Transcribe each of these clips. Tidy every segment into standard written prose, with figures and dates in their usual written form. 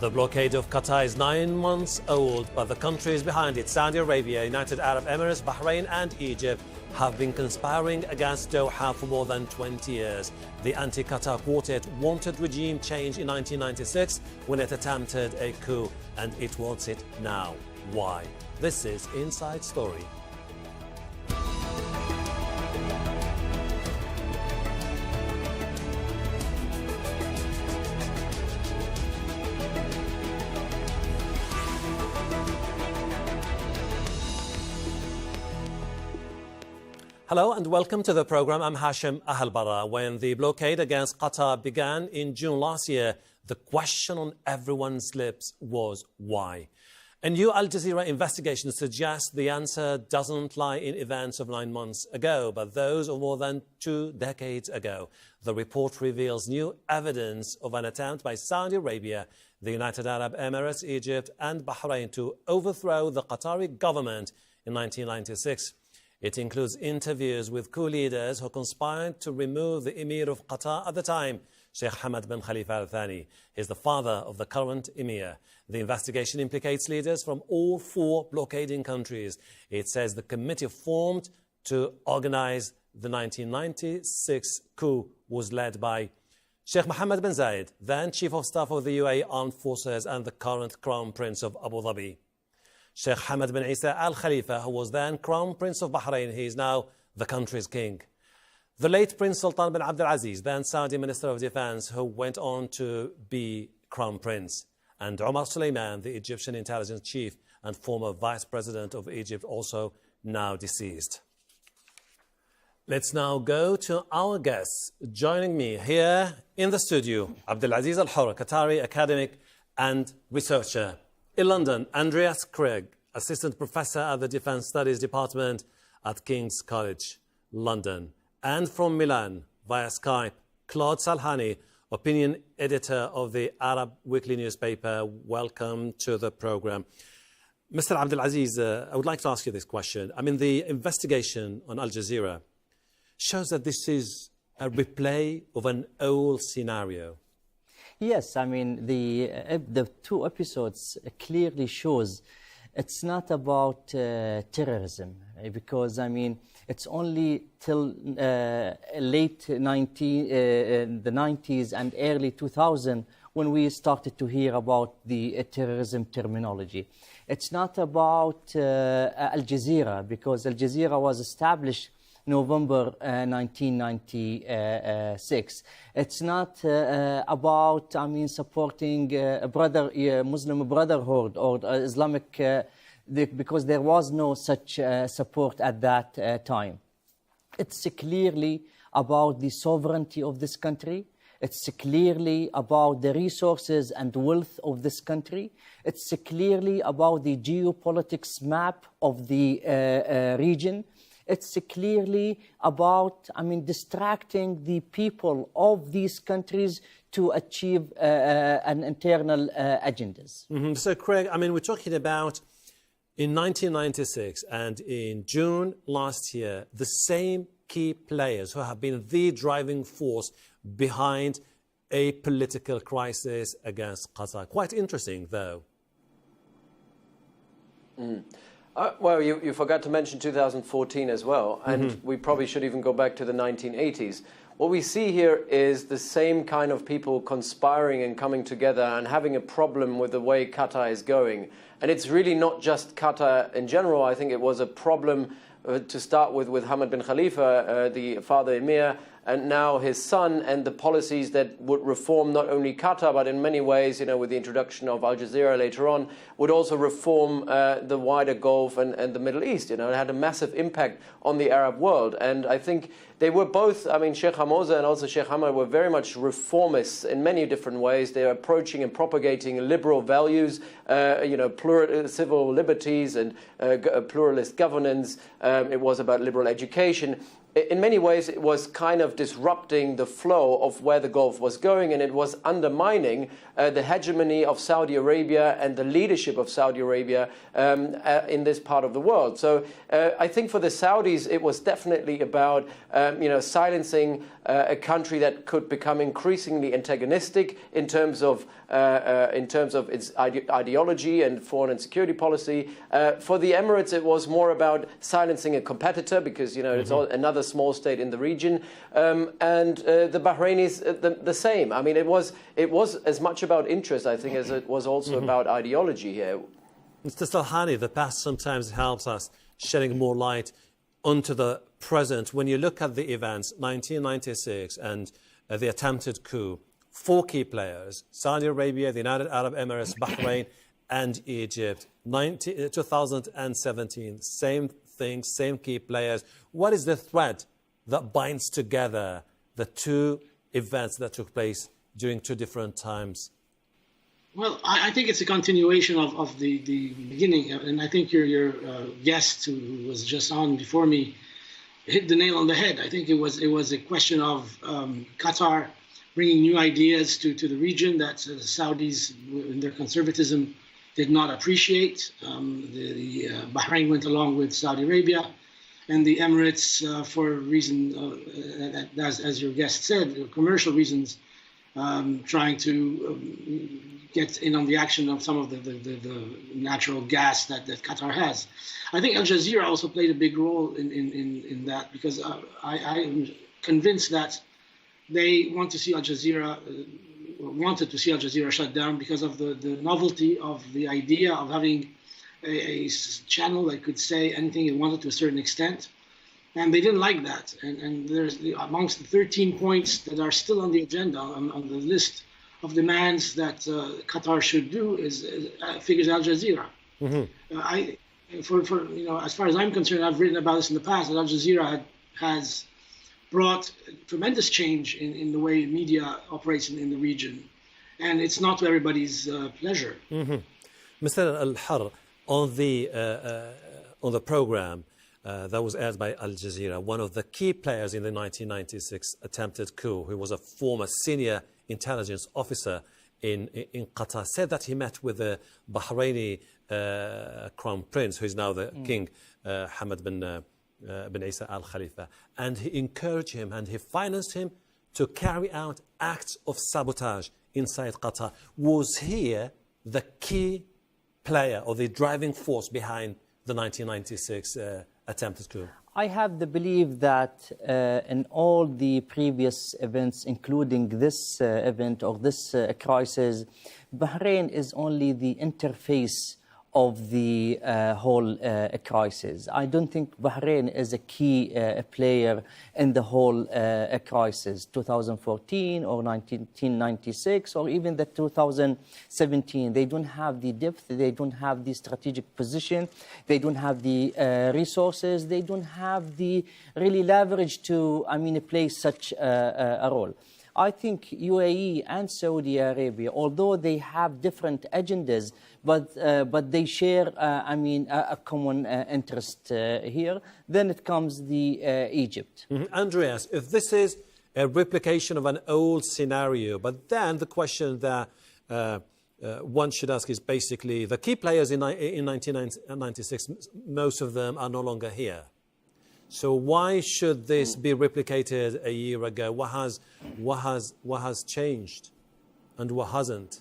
The blockade of Qatar is 9 months old, but the countries behind it, Saudi Arabia, United Arab Emirates, Bahrain and Egypt, have been conspiring against Doha for more than 20 years. The anti-Qatar quartet wanted regime change in 1996 when it attempted a coup, and it wants it now. Why? This is Inside Story. Hello and welcome to the program. I'm Hashim Ahalbara. When the blockade against Qatar began in June last year, the question on everyone's lips was why? A new Al Jazeera investigation suggests the answer doesn't lie in events of 9 months ago, but those of more than 2 decades ago. The report reveals new evidence of an attempt by Saudi Arabia, the United Arab Emirates, Egypt and Bahrain to overthrow the Qatari government in 1996. It includes interviews with coup leaders who conspired to remove the Emir of Qatar at the time, Sheikh Hamad bin Khalifa Thani. He's the father of the current Emir. The investigation implicates leaders from all 4 blockading countries. It says the committee formed to organize the 1996 coup was led by Sheikh Mohammed bin Zayed, then Chief of Staff of the UAE Armed Forces and the current Crown Prince of Abu Dhabi. Sheikh Hamad bin Isa Al Khalifa, who was then Crown Prince of Bahrain, he is now the country's king. The late Prince Sultan bin Abdulaziz, then Saudi Minister of Defense, who went on to be Crown Prince. And Omar Suleiman, the Egyptian intelligence chief and former Vice President of Egypt, also now deceased. Let's now go to our guests. Joining me here in the studio, Abdulaziz Al-Horr, Qatari academic and researcher. In London, Andreas, Krieg, Assistant Professor at the Defence Studies Department at King's College, London. And from Milan, via Skype, Claude Salhani, Opinion Editor of the Arab Weekly newspaper. Welcome to the program. Mr. Abdulaziz, I would like to ask you this question. I mean, the investigation on Al Jazeera shows that this is a replay of an old scenario. Yes, I mean, the 2 episodes clearly shows it's not about terrorism, because, I mean, it's only till late the 90s and early 2000 when we started to hear about the terrorism terminology. It's not about Al Jazeera, because Al Jazeera was established November 1996. It's not about, I mean, supporting Muslim Brotherhood or Islamic, because there was no such support at that time. It's clearly about the sovereignty of this country. It's clearly about the resources and wealth of this country. It's clearly about the geopolitics map of the region. It's clearly about, I mean, distracting the people of these countries to achieve an internal agendas. Mm-hmm. So, Craig, I mean, we're talking about in 1996 and in June last year, the same key players who have been the driving force behind a political crisis against Qatar. Quite interesting, though. Well, you forgot to mention 2014 as well, and we probably should even go back to the 1980s. What we see here is the same kind of people conspiring and coming together and having a problem with the way Qatar is going. And it's really not just Qatar in general. I think it was a problem to start with Hamad bin Khalifa, the father Emir, and now his son, and the policies that would reform not only Qatar, but in many ways, you know, with the introduction of Al Jazeera later on, would also reform the wider Gulf and the Middle East. You know, it had a massive impact on the Arab world. And I think they were both, I mean, Sheikh Hamoza and also Sheikh Hamad were very much reformists in many different ways. They are approaching and propagating liberal values, you know, civil liberties and pluralist governance. It was about liberal education. in many ways, it was kind of disrupting the flow of where the Gulf was going, and it was undermining the hegemony of Saudi Arabia and the leadership of Saudi Arabia in this part of the world. So I think for the Saudis, it was definitely about silencing a country that could become increasingly antagonistic in terms of its ideology and foreign and security policy. For the Emirates, it was more about silencing a competitor because it's another small state in the region, and the Bahrainis the same. I mean, it was as much about interest, I think, as it was also about ideology here. Mr. Salhani, the past sometimes helps us shedding more light onto the present. When you look at the events, 1996 and the attempted coup, 4 key players, Saudi Arabia, the United Arab Emirates, Bahrain, and Egypt. 2017, same thing, same key players. What is the thread that binds together the 2 events that took place during 2 different times? Well, I think it's a continuation of the beginning, and I think your guest who was just on before me hit the nail on the head. I think it was a question of Qatar bringing new ideas to the region that the Saudis, in their conservatism, did not appreciate. Bahrain went along with Saudi Arabia, and the Emirates, for a reason, as your guest said, commercial reasons, trying to get in on the action of some of the natural gas that Qatar has. I think Al Jazeera also played a big role in that, because I'm convinced that they wanted to see Al Jazeera shut down because of the novelty of the idea of having a channel that could say anything it wanted to a certain extent. And they didn't like that. And there's amongst the 13 points that are still on the agenda, on the list of demands that Qatar should do figures Al Jazeera. As far as I'm concerned, I've written about this in the past, that Al Jazeera has brought tremendous change in the way media operates in the region. And it's not to everybody's pleasure. Mr. Al-Horr, on the program that was aired by Al Jazeera, one of the key players in the 1996 attempted coup, who was a former senior intelligence officer in Qatar, said that he met with the Bahraini crown prince, who is now the king, Hamad bin Isa Al Khalifa, and he encouraged him and he financed him to carry out acts of sabotage inside Qatar. Was he the key player or the driving force behind the 1996 attempted coup? I have the belief that in all the previous events, including this event or this crisis, Bahrain is only the interface of the whole crisis. I don't think Bahrain is a key player in the whole crisis, 2014 or 1996 or even the 2017. They don't have the depth, they don't have the strategic position, they don't have the resources, they don't have the really leverage to, play such a role. I think UAE and Saudi Arabia, although they have different agendas, but they share, a common interest here. Then it comes the Egypt. Andreas, if this is a replication of an old scenario, but then the question that one should ask is basically the key players in 1996, most of them are no longer here. So why should this be replicated a year ago? What has changed and what hasn't?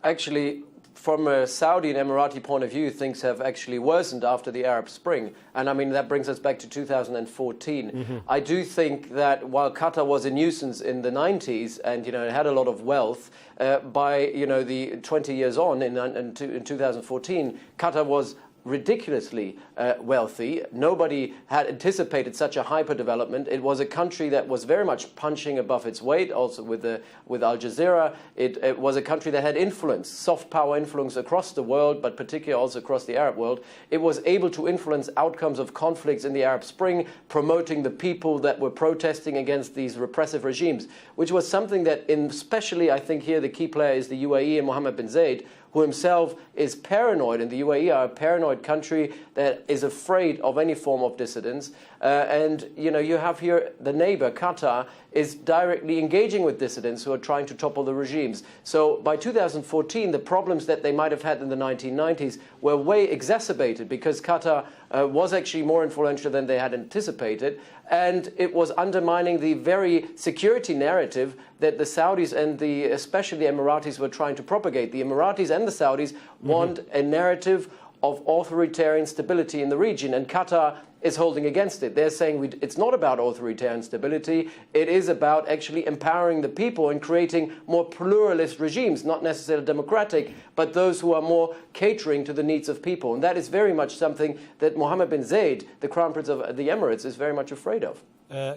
Actually, from a Saudi and Emirati point of view, things have actually worsened after the Arab Spring. And that brings us back to 2014. I do think that while Qatar was a nuisance in the 90s and, it had a lot of wealth, by, the 20 years on in 2014, Qatar was ridiculously wealthy. Nobody had anticipated such a hyper-development. It was a country that was very much punching above its weight, also with Al Jazeera. It was a country that had influence, soft power influence across the world, but particularly also across the Arab world. It was able to influence outcomes of conflicts in the Arab Spring, promoting the people that were protesting against these repressive regimes, which was something that, especially I think here the key player is the UAE and Mohammed bin Zayed, who himself is paranoid, and the UAE are a paranoid country that is afraid of any form of dissidence. And you have here the neighbor, Qatar, is directly engaging with dissidents who are trying to topple the regimes. So by 2014, the problems that they might have had in the 1990s were way exacerbated because Qatar was actually more influential than they had anticipated, and it was undermining the very security narrative that the Saudis and especially the Emiratis were trying to propagate. The Emiratis and the Saudis want a narrative of authoritarian stability in the region, and Qatar is holding against it. They're saying it's not about authoritarian stability, it is about actually empowering the people and creating more pluralist regimes, not necessarily democratic, but those who are more catering to the needs of people. And that is very much something that Mohammed bin Zayed, the Crown Prince of the Emirates, is very much afraid of.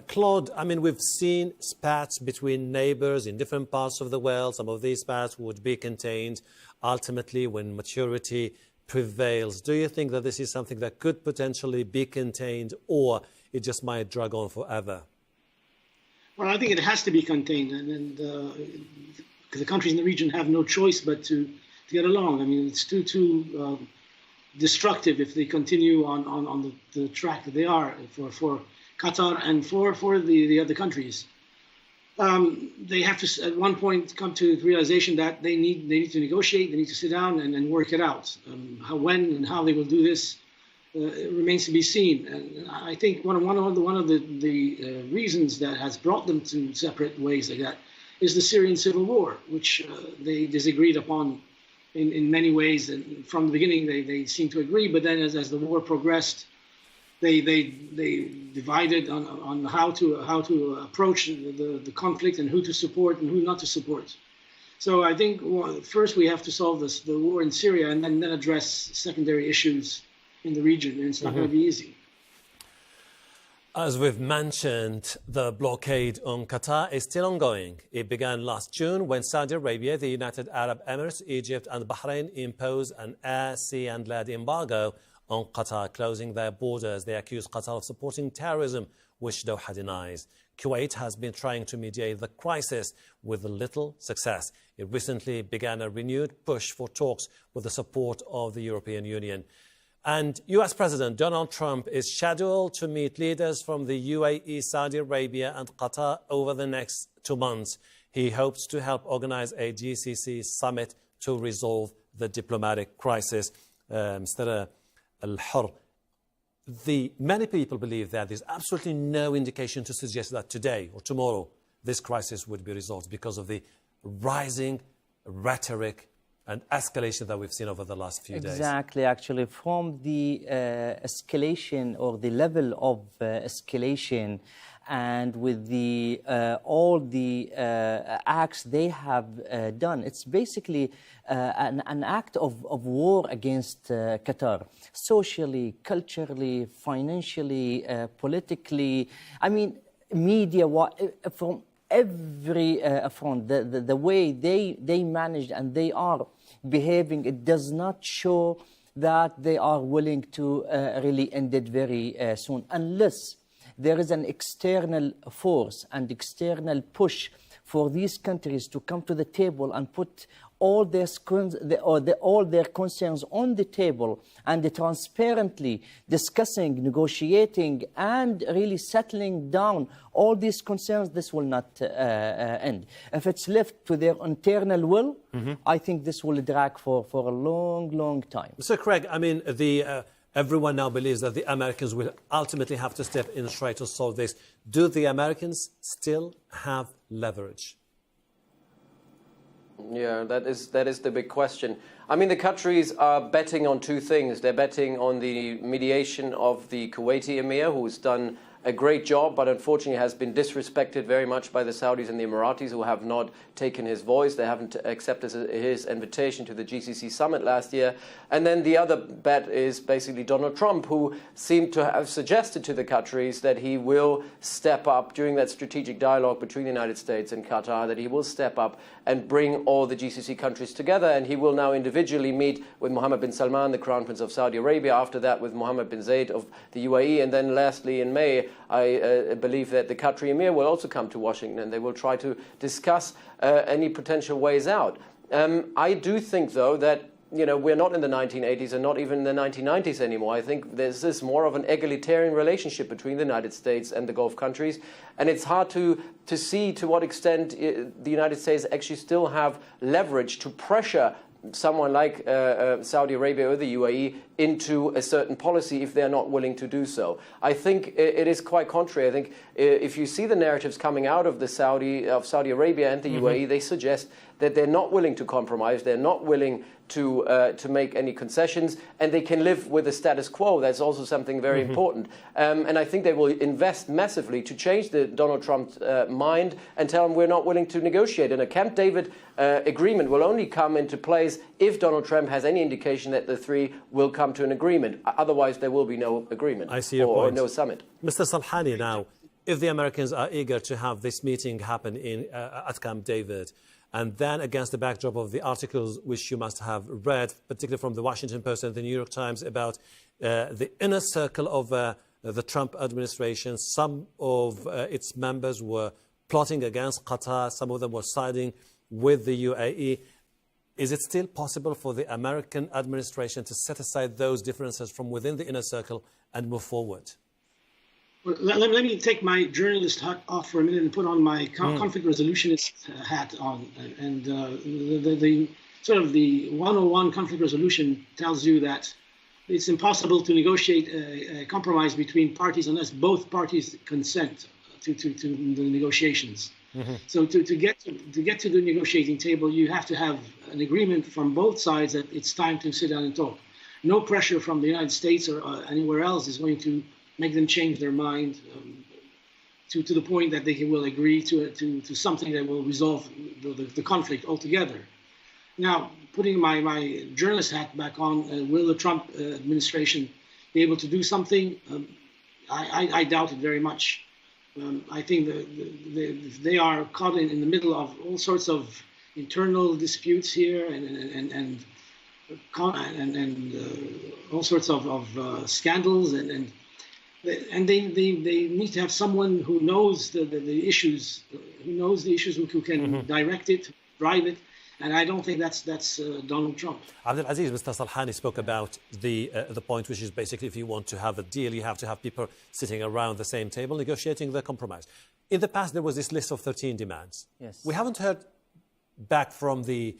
Claude, I mean, we've seen spats between neighbours in different parts of the world. Some of these spats would be contained ultimately when maturity prevails. Do you think that this is something that could potentially be contained, or it just might drag on forever? Well, I think it has to be contained, and because the countries in the region have no choice but to get along. I mean, it's too destructive if they continue on the track that they are for Qatar and for the other countries. They have to, at one point, come to the realization that they need to negotiate, they need to sit down and work it out. When and how they will do this it remains to be seen. And I think one of the reasons that has brought them to separate ways like that is the Syrian civil war, which they disagreed upon in many ways. And from the beginning, they seemed to agree, but then as the war progressed, they divided on how to approach the conflict and who to support and who not to support. So I think first we have to solve the war in Syria and then address secondary issues in the region, and it's not going to be easy. As we've mentioned, the blockade on Qatar is still ongoing. It began last June when Saudi Arabia, the United Arab Emirates, Egypt and Bahrain imposed an air, sea and land embargo on Qatar, closing their borders. They accuse Qatar of supporting terrorism, which Doha denies. Kuwait has been trying to mediate the crisis with little success. It recently began a renewed push for talks with the support of the European Union. And US President Donald Trump is scheduled to meet leaders from the UAE, Saudi Arabia and Qatar over the next 2 months. He hopes to help organize a GCC summit to resolve the diplomatic crisis. Mr. Horr, many people believe that there's absolutely no indication to suggest that today or tomorrow this crisis would be resolved because of the rising rhetoric and escalation that we've seen over the last few days. Exactly, actually, from the escalation or the level of escalation, and with the all the acts they have done, it's basically an act of war against Qatar, socially, culturally, financially, politically. I mean, media, from every front, the way they managed and they are behaving, it does not show that they are willing to really end it very soon, unless there is an external force and external push for these countries to come to the table and put all their concerns on the table and transparently discussing, negotiating, and really settling down all these concerns. This will not end. If it's left to their internal will, I think this will drag for a long, long time. Mr. Craig, I mean, everyone now believes that the Americans will ultimately have to step in and try to solve this. Do the Americans still have leverage? Yeah, that is the big question. I mean, the Qataris are betting on two things. They're betting on the mediation of the Kuwaiti Emir, who's done a great job, but unfortunately has been disrespected very much by the Saudis and the Emiratis, who have not taken his voice. They haven't accepted his invitation to the GCC summit last year. And then the other bet is basically Donald Trump, who seemed to have suggested to the Qataris that he will step up during that strategic dialogue between the United States and Qatar, that he will step up and bring all the GCC countries together. And he will now individually meet with Mohammed bin Salman, the Crown Prince of Saudi Arabia, after that with Mohammed bin Zayed of the UAE, and then lastly in May, I believe that the Qatari Emir will also come to Washington, and they will try to discuss any potential ways out. I do think, though, that we're not in the 1980s and not even in the 1990s anymore. I think there's this more of an egalitarian relationship between the United States and the Gulf countries. And it's hard to see to what extent the United States actually still have leverage to pressure someone like Saudi Arabia or the UAE into a certain policy if they're not willing to do so. I think it is quite contrary. I think if you see the narratives coming out of Saudi Arabia and the UAE, they suggest that they're not willing to compromise, they're not willing to make any concessions, and they can live with the status quo. That's also something very important. And I think they will invest massively to change the Donald Trump mind and tell him we're not willing to negotiate. And a Camp David agreement will only come into place if Donald Trump has any indication that the three will come to an agreement. Otherwise, there will be no agreement or no summit. Mr. Salhani, now, if the Americans are eager to have this meeting happen at Camp David, and then against the backdrop of the articles which you must have read, particularly from the Washington Post and the New York Times, about the inner circle of the Trump administration, some of its members were plotting against Qatar, some of them were siding with the UAE. Is it still possible for the American administration to set aside those differences from within the inner circle and move forward? Well, let me take my journalist hat off for a minute and put on my conflict resolutionist hat on. And the sort of the 101 conflict resolution tells you that it's impossible to negotiate a compromise between parties unless both parties consent to the negotiations. So to get to the negotiating table, you have to have an agreement from both sides that it's time to sit down and talk. No pressure from the United States or anywhere else is going to make them change their mind to the point that they will agree to something that will resolve the conflict altogether. Now, putting my journalist hat back on, will the Trump administration be able to do something? I doubt it very much. I think they are caught in the middle of all sorts of internal disputes here and all sorts of scandals and they need to have someone who knows the issues, who can direct it, drive it, and I don't think that's Donald Trump. Abdulaziz, Mr. Salhani spoke about the point, which is basically if you want to have a deal, you have to have people sitting around the same table negotiating the compromise. In the past, there was this list of 13 demands. Yes. We haven't heard back from the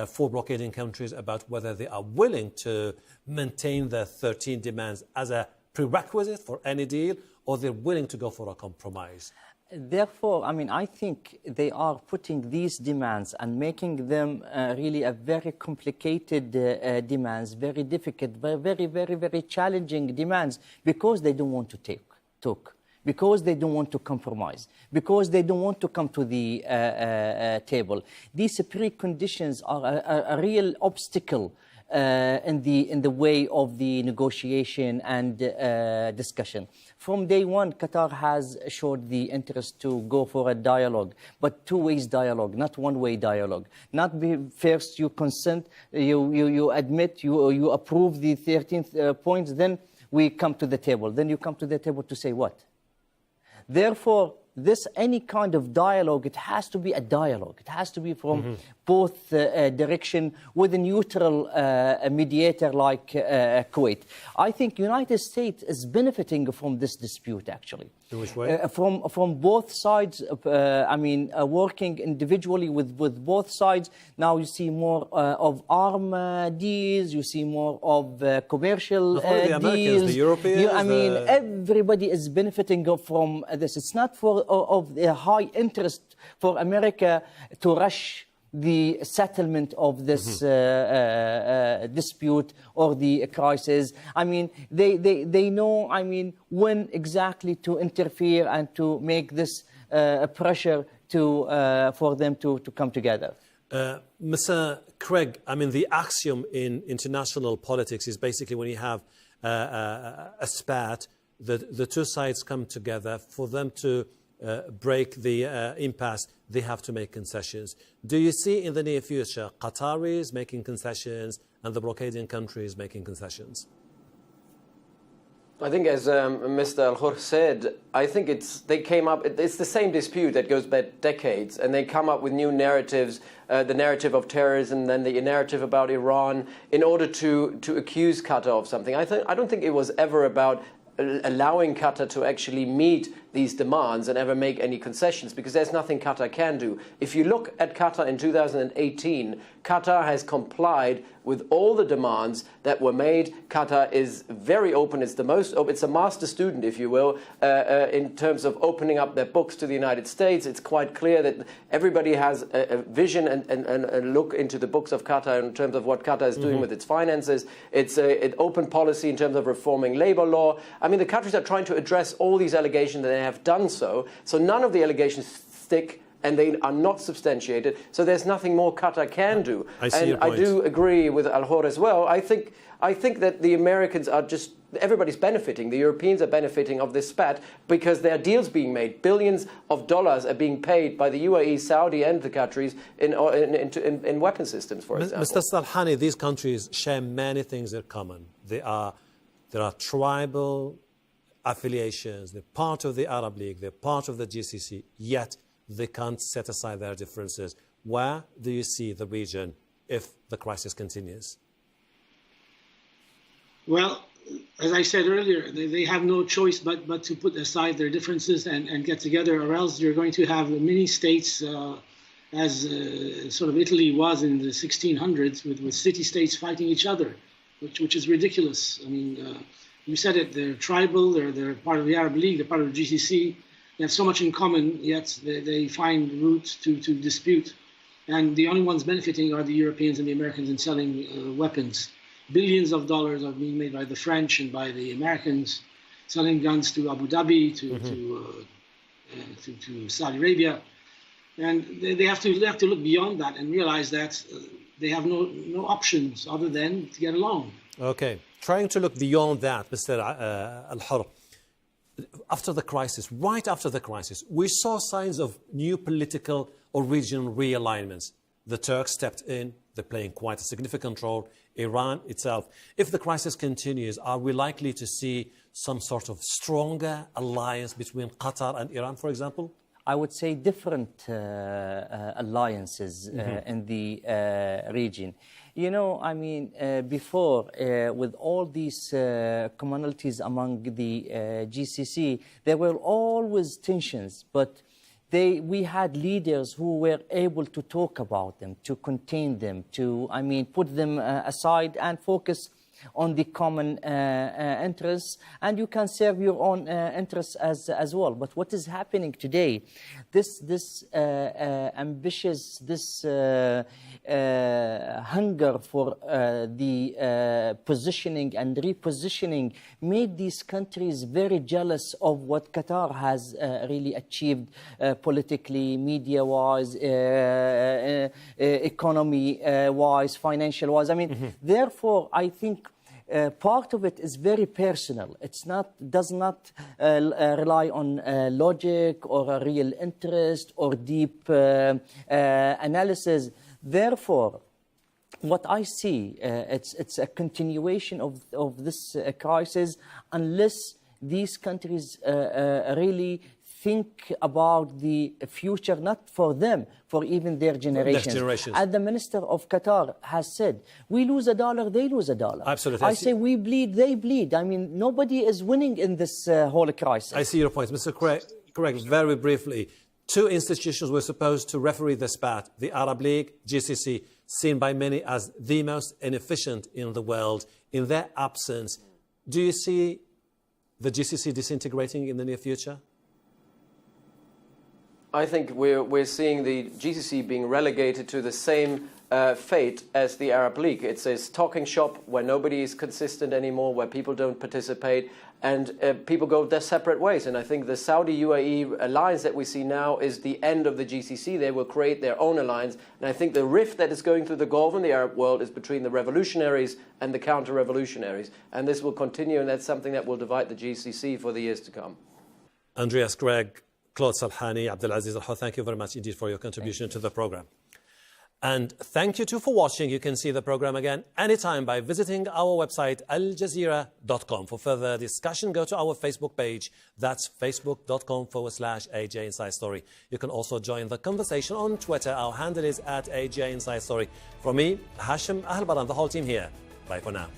4 blockading countries about whether they are willing to maintain the 13 demands as a prerequisite for any deal, or they're willing to go for a compromise. Therefore, I think they are putting these demands and making them really a very complicated demands, very difficult, very, very, very challenging demands, because they don't want to talk, because they don't want to compromise, because they don't want to come to the table. These preconditions are a real obstacle in the way of the negotiation and discussion. From day one, Qatar has showed the interest to go for a dialogue, but two-way dialogue, not one-way dialogue. Not first you consent, you admit, you approve the 13th points, then we come to the table. Then you come to the table to say what? Therefore, any kind of dialogue, it has to be a dialogue. It has to be from both direction with a neutral mediator like Kuwait. I think United States is benefiting from this dispute, actually. In which way? From both sides, working individually with both sides. Now you see more of arm deals, you see more of commercial the Americans, deals. the Europeans. Everybody is benefiting from this. It's not of the high interest for America to rush the settlement of this dispute or the crisis. They know, when exactly to interfere and to make this pressure for them to come together. Mr. Krieg, the axiom in international politics is basically when you have a spat, the two sides come together. For them to break the impasse, they have to make concessions. Do you see in the near future Qataris making concessions and the blockading countries making concessions? I think, as Mr. Al-Horr said, I think it's the same dispute that goes back decades, and they come up with new narratives, the narrative of terrorism, then the narrative about Iran, in order to accuse Qatar of something. I don't think it was ever about allowing Qatar to actually meet these demands and ever make any concessions, because there's nothing Qatar can do. If you look at Qatar in 2018, Qatar has complied with all the demands that were made. Qatar is very open. It's it's a master student, if you will, in terms of opening up their books to the United States. It's quite clear that everybody has a vision and a look into the books of Qatar in terms of what Qatar is doing with its finances. It's an open policy in terms of reforming labor law. I mean, the countries are trying to address all these allegations, and they have done so. So none of the allegations stick, and they are not substantiated. So there's nothing more Qatar can do. I do agree with Al-Horr as well. I think that the Americans are everybody's benefiting. The Europeans are benefiting of this spat because there are deals being made. Billions of dollars are being paid by the UAE, Saudi, and the Qataris in weapon systems, for example. Mr. Salhani, these countries share many things in common. There are tribal affiliations. They're part of the Arab League. They're part of the GCC. Yet they can't set aside their differences. Where do you see the region if the crisis continues? Well, as I said earlier, they have no choice but to put aside their differences and get together, or else you're going to have many states, as sort of Italy was in the 1600s, with city-states fighting each other, which is ridiculous. I mean, you said it, they're tribal, they're part of the Arab League, they're part of the GCC. They have so much in common, yet they find routes to dispute. And the only ones benefiting are the Europeans and the Americans in selling weapons. Billions of dollars are being made by the French and by the Americans, selling guns to Abu Dhabi, to Saudi Arabia. And they have to look beyond that and realize that they have no options other than to get along. Okay. Trying to look beyond that, Mr. Al-Horr, after the crisis, right after the crisis, we saw signs of new political or regional realignments. The Turks stepped in. They're playing quite a significant role. Iran itself. If the crisis continues, are we likely to see some sort of stronger alliance between Qatar and Iran, for example? I would say different alliances in the region. You know, I mean, before, with all these commonalities among the GCC, there were always tensions, but we had leaders who were able to talk about them, to contain them, to, I mean, put them aside and focus on the common interests, and you can serve your own interests as well. But what is happening today, this ambitious, this hunger for the positioning and repositioning made these countries very jealous of what Qatar has really achieved politically, media-wise, economy-wise, financial-wise. I mean, therefore, I think part of it is very personal. Does not rely on logic or a real interest or deep analysis. Therefore, what I see, it's a continuation of this crisis unless these countries really think about the future, not for them, for even their generations. As the Minister of Qatar has said, we lose a dollar, they lose a dollar. Absolutely. I say we bleed, they bleed. I mean, nobody is winning in this whole crisis. I see your point. Mr. Craig, very briefly, two institutions were supposed to referee the spat, the Arab League, GCC, seen by many as the most inefficient in the world. In their absence, do you see the GCC disintegrating in the near future? I think we're seeing the GCC being relegated to the same fate as the Arab League. It's a talking shop where nobody is consistent anymore, where people don't participate, and people go their separate ways. And I think the Saudi-UAE alliance that we see now is the end of the GCC. They will create their own alliance. And I think the rift that is going through the Gulf and the Arab world is between the revolutionaries and the counter-revolutionaries. And this will continue, and that's something that will divide the GCC for the years to come. Andreas, Craig, Claude, Salhani, Abdulaziz, AlHawa, thank you very much indeed for your contribution to the program. And thank you too for watching. You can see the program again anytime by visiting our website aljazeera.com. For further discussion, go to our Facebook page. That's facebook.com/AJ Inside Story. You can also join the conversation on Twitter. Our handle is @AJ Inside Story. From me, Hashim Ahlbara, and the whole team here. Bye for now.